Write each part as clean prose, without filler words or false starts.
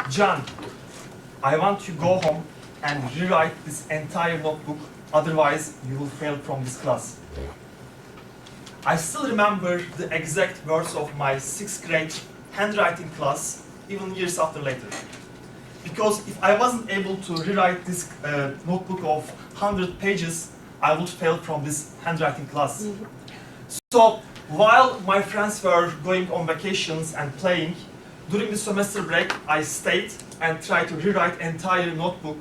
John, I want you to go home and rewrite this entire notebook, otherwise you will fail from this class. I still remember the exact words of my 6th grade handwriting class, even years after later. Because if I wasn't able to rewrite this notebook of 100 pages, I would fail from this handwriting class. So while my friends were going on vacations and playing, during the semester break, I stayed and tried to rewrite entire notebook,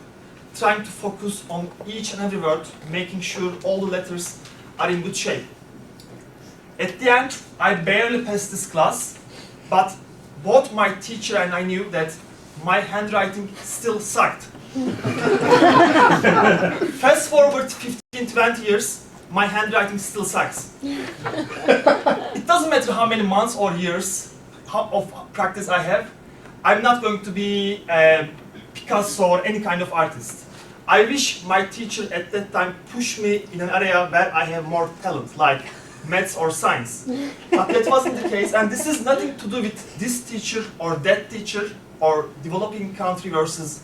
trying to focus on each and every word, making sure all the letters are in good shape. At the end, I barely passed this class, but both my teacher and I knew that my handwriting still sucked. Fast forward 15-20 years, my handwriting still sucks. It doesn't matter how many months or years of practice I have, I'm not going to be Picasso or any kind of artist. I wish my teacher at that time pushed me in an area where I have more talent, like maths or science. But that wasn't the case, and this is nothing to do with this teacher or that teacher or developing country versus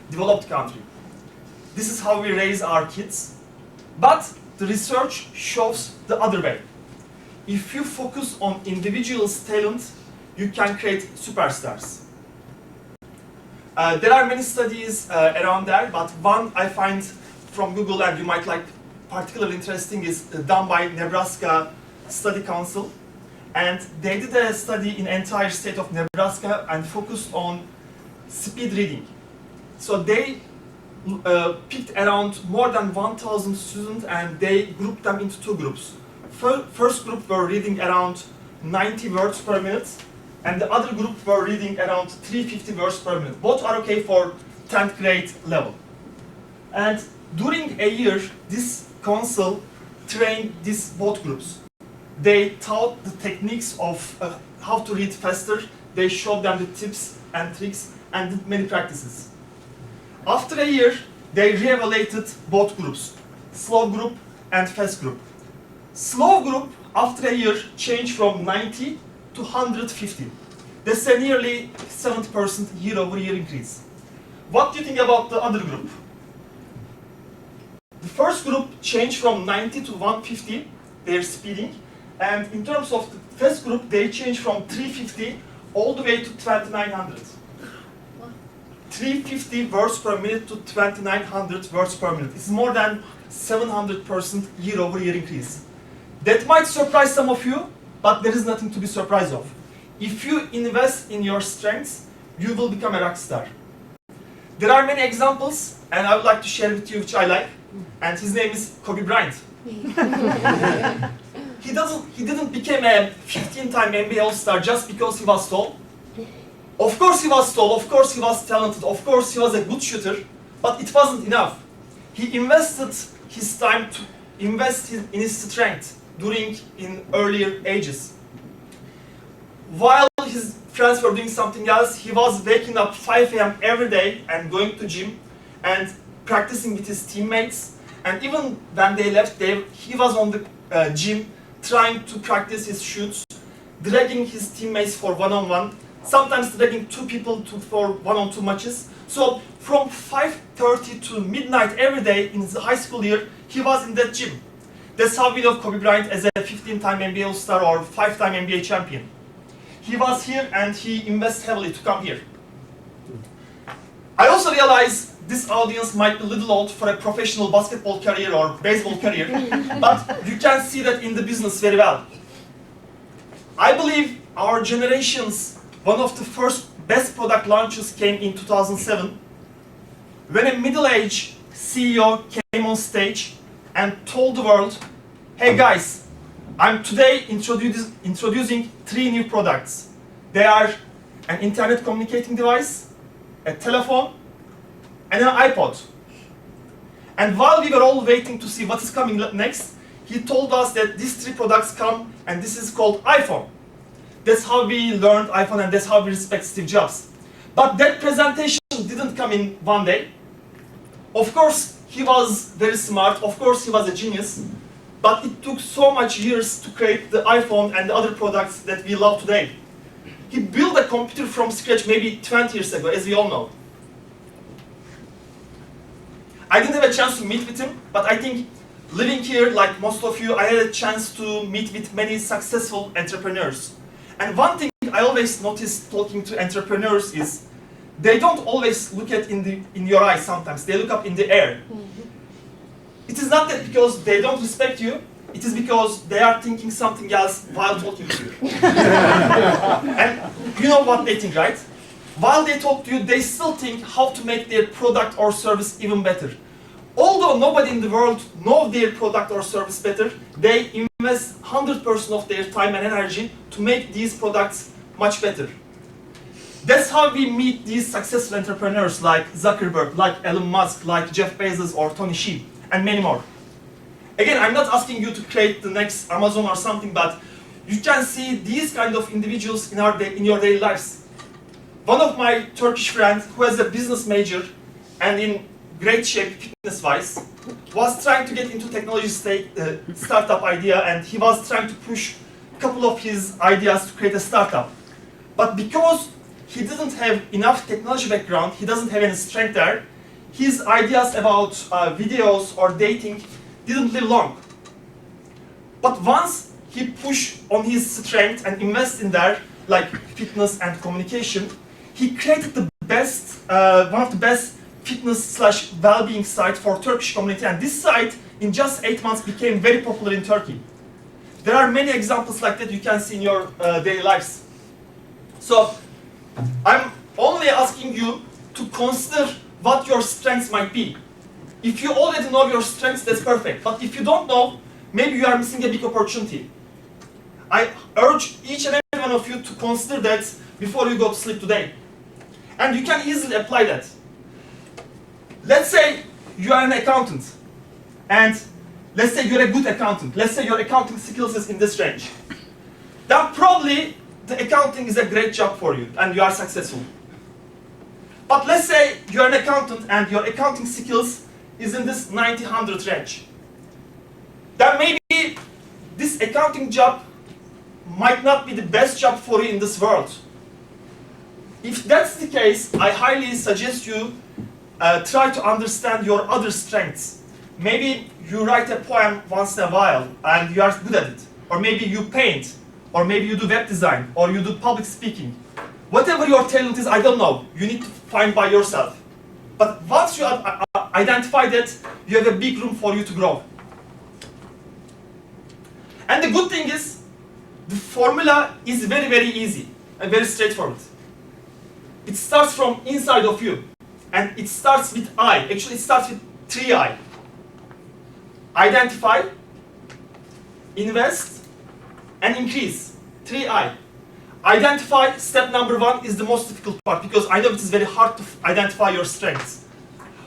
developed country. This is how we raise our kids. But the research shows the other way. If you focus on individuals' talent, you can create superstars. There are many studies around there, but one I find from Google and you might like particularly interesting is done by Nebraska Study Council. And they did a study in entire state of Nebraska and focused on speed reading. So they picked around more than 1,000 students and they grouped them into 2 groups. First group were reading around 90 words per minute, and the other group were reading around 350 words per minute. Both are okay for 10th grade level. And during a year, this council trained these both groups. They taught the techniques of how to read faster. They showed them the tips and tricks and did many practices. After a year, they re-evaluated both groups, slow group and fast group. Slow group, after a year, changed from 90 to 150. That's a nearly 70% year-over-year increase. What do you think about the other group? The first group changed from 90 to 150, their speeding, and in terms of the fast group, they changed from 350 all the way to 2900. 350 words per minute to 2900 words per minute. It's more than 700% year-over-year increase. That might surprise some of you, but there is nothing to be surprised of. If you invest in your strengths, you will become a rock star. There are many examples, and I would like to share with you which I like, and his name is Kobe Bryant. He didn't become a 15-time NBA All-Star just because he was tall. Of course he was tall, of course he was talented, of course he was a good shooter, but it wasn't enough. He invested his time to invest in his strength in earlier ages. While his friends were doing something else, he was waking up 5 a.m. every day and going to gym and practicing with his teammates. And even when they left, he was on the gym trying to practice his shoots, dragging his teammates for one-on-one, sometimes dragging 2 people for one-on-2 matches. So from 5:30 to midnight every day in his high school year, he was in that gym. That's how we know Kobe Bryant as a 15-time NBA All-Star or 5-time NBA champion. He was here and he invested heavily to come here. I also realize this audience might be a little old for a professional basketball career or baseball career, but you can see that in the business very well. I believe our generation's one of the first best product launches came in 2007 when a middle-aged CEO came on stage and told the world, "Hey guys, I'm today introducing 3 new products. They are an internet communicating device, a telephone, and an iPod." And while we were all waiting to see what is coming next, he told us that these 3 products come and this is called iPhone. That's how we learned iPhone and that's how we respect Steve Jobs. But that presentation didn't come in one day. Of course, he was very smart, of course he was a genius, but it took so much years to create the iPhone and the other products that we love today. He built a computer from scratch maybe 20 years ago, as we all know. I didn't have a chance to meet with him, but I think living here, like most of you, I had a chance to meet with many successful entrepreneurs. And one thing I always notice talking to entrepreneurs is they don't always look at in your eyes sometimes. They look up in the air. It is not that because they don't respect you, it is because they are thinking something else while talking to you. And you know what they think, right? While they talk to you, they still think how to make their product or service even better. Although nobody in the world knows their product or service better, they invest 100% of their time and energy to make these products much better. That's how we meet these successful entrepreneurs like Zuckerberg, like Elon Musk, like Jeff Bezos or Tony Hsieh, and many more. Again, I'm not asking you to create the next Amazon or something, but you can see these kind of individuals in your daily lives. One of my Turkish friends who has a business major and in great shape fitness-wise was trying to get into technology startup idea, and he was trying to push a couple of his ideas to create a startup. But because he didn't have enough technology background, he doesn't have any strength there, his ideas about videos or dating didn't live long. But once he pushed on his strength and invest in there, like fitness and communication, he created the best, one of the best fitness/well-being site for Turkish community, and this site in just 8 months became very popular in Turkey. There are many examples like that you can see in your daily lives. So I'm only asking you to consider what your strengths might be. If you already know your strengths, that's perfect. But if you don't know, maybe you are missing a big opportunity. I urge each and every one of you to consider that before you go to sleep today. And you can easily apply that. Let's say you are an accountant, and let's say you're a good accountant. Let's say your accounting skills is in this range. Then probably the accounting is a great job for you, and you are successful. But let's say you're an accountant and your accounting skills is in this 90-100 range. Then maybe this accounting job might not be the best job for you in this world. If that's the case, I highly suggest you try to understand your other strengths. Maybe you write a poem once in a while and you are good at it. Or maybe you paint, or maybe you do web design, or you do public speaking. Whatever your talent is, I don't know. You need to find by yourself. But once you identify that, you have a big room for you to grow. And the good thing is, the formula is very, very easy and very straightforward. It starts from inside of you. And it starts with I. Actually, it starts with 3I. Identify, invest, and increase. 3I. Identify, step number 1, is the most difficult part because I know it is very hard to identify your strengths.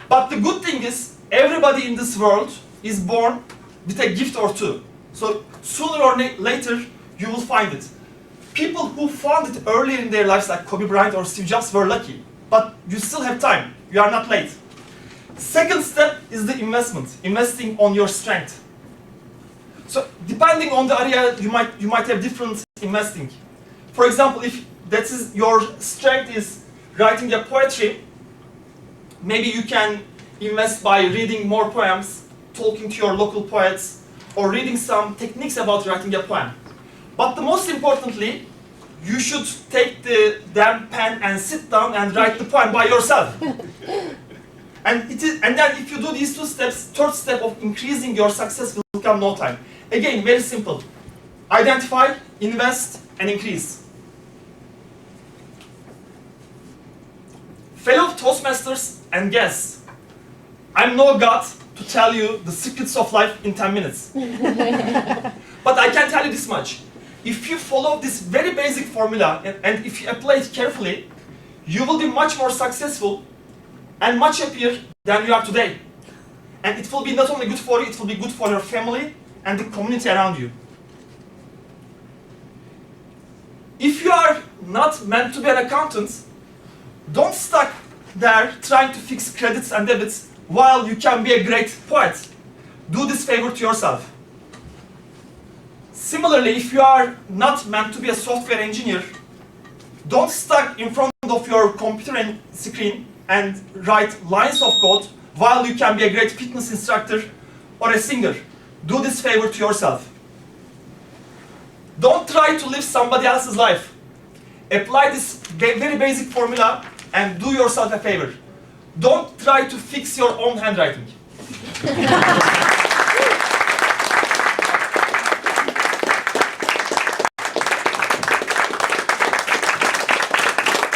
But the good thing is, everybody in this world is born with a gift or two. So sooner or later, you will find it. People who found it earlier in their lives, like Kobe Bryant or Steve Jobs, were lucky. But you still have time. You are not late. Second step is the investment, investing on your strength. So depending on the area, you might have different investing. For example, if that is your strength is writing a poetry, maybe you can invest by reading more poems, talking to your local poets, or reading some techniques about writing a poem. But the most importantly, you should take the damn pen and sit down and write the poem by yourself. And then if you do these 2 steps, third step of increasing your success will come no time. Again, very simple. Identify, invest, and increase. Fellow Toastmasters and guests, I'm no god to tell you the secrets of life in 10 minutes. But I can tell you this much. If you follow this very basic formula and if you apply it carefully, you will be much more successful and much happier than you are today. And it will be not only good for you, it will be good for your family and the community around you. If you are not meant to be an accountant, don't stuck there trying to fix credits and debits while you can be a great poet. Do this favor to yourself. Similarly, if you are not meant to be a software engineer, Don't stuck in front of your computer and screen and write lines of code while you can be a great fitness instructor or a singer. Do this favor to yourself. Don't try to live somebody else's life. Apply this very basic formula and do yourself a favor. Don't try to fix your own handwriting.